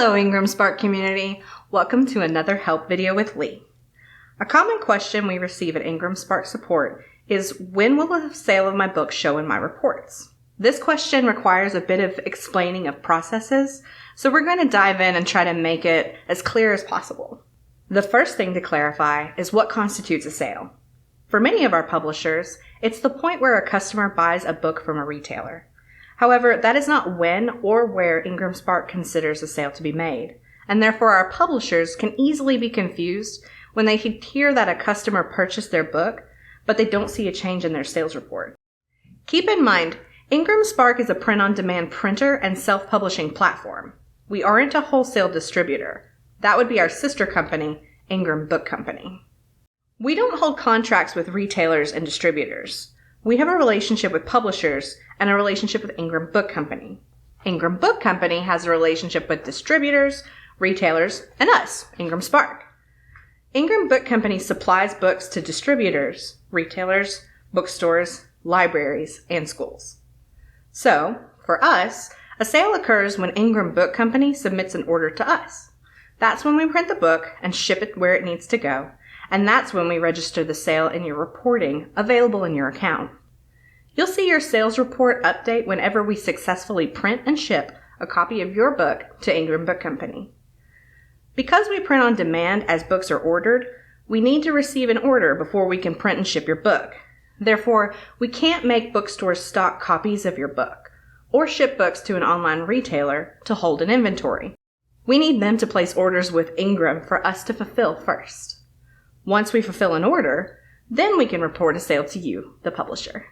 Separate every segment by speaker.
Speaker 1: Hello IngramSpark community, welcome to another help video with Lee. A common question we receive at IngramSpark support is, when will the sale of my book show in my reports? This question requires a bit of explaining of processes, so we're going to dive in and try to make it as clear as possible. The first thing to clarify is what constitutes a sale. For many of our publishers, it's the point where a customer buys a book from a retailer. However, that is not when or where IngramSpark considers a sale to be made, and therefore our publishers can easily be confused when they hear that a customer purchased their book, but they don't see a change in their sales report. Keep in mind, IngramSpark is a print-on-demand printer and self-publishing platform. We aren't a wholesale distributor. That would be our sister company, Ingram Book Company. We don't hold contracts with retailers and distributors. We have a relationship with publishers and a relationship with Ingram Book Company. Ingram Book Company has a relationship with distributors, retailers, and us, IngramSpark. Ingram Book Company supplies books to distributors, retailers, bookstores, libraries, and schools. So, for us, a sale occurs when Ingram Book Company submits an order to us. That's when we print the book and ship it where it needs to go, and that's when we register the sale in your reporting available in your account. You'll see your sales report update whenever we successfully print and ship a copy of your book to Ingram Book Company. Because we print on demand as books are ordered, we need to receive an order before we can print and ship your book. Therefore, we can't make bookstores stock copies of your book or ship books to an online retailer to hold in inventory. We need them to place orders with Ingram for us to fulfill first. Once we fulfill an order, then we can report a sale to you, the publisher.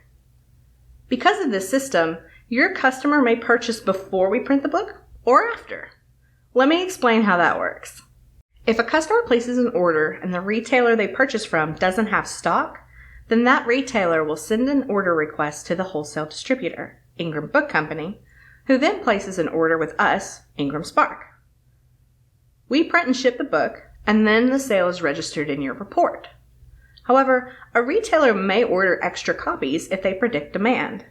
Speaker 1: Because of this system, your customer may purchase before we print the book or after. Let me explain how that works. If a customer places an order and the retailer they purchase from doesn't have stock, then that retailer will send an order request to the wholesale distributor, Ingram Book Company, who then places an order with us, IngramSpark. We print and ship the book, and then the sale is registered in your report. However, a retailer may order extra copies if they predict demand.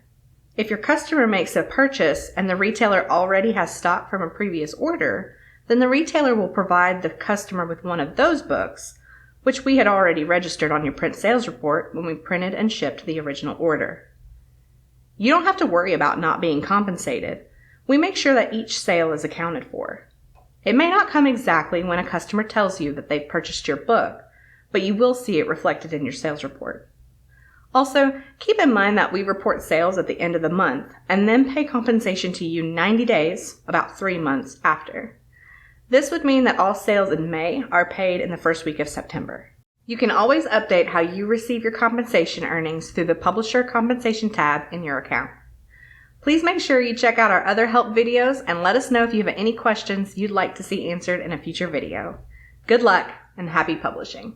Speaker 1: If your customer makes a purchase and the retailer already has stock from a previous order, then the retailer will provide the customer with one of those books, which we had already registered on your print sales report when we printed and shipped the original order. You don't have to worry about not being compensated. We make sure that each sale is accounted for. It may not come exactly when a customer tells you that they've purchased your book, but you will see it reflected in your sales report. Also, keep in mind that we report sales at the end of the month and then pay compensation to you 90 days, about 3 months, after. This would mean that all sales in May are paid in the first week of September. You can always update how you receive your compensation earnings through the Publisher Compensation tab in your account. Please make sure you check out our other help videos and let us know if you have any questions you'd like to see answered in a future video. Good luck and happy publishing!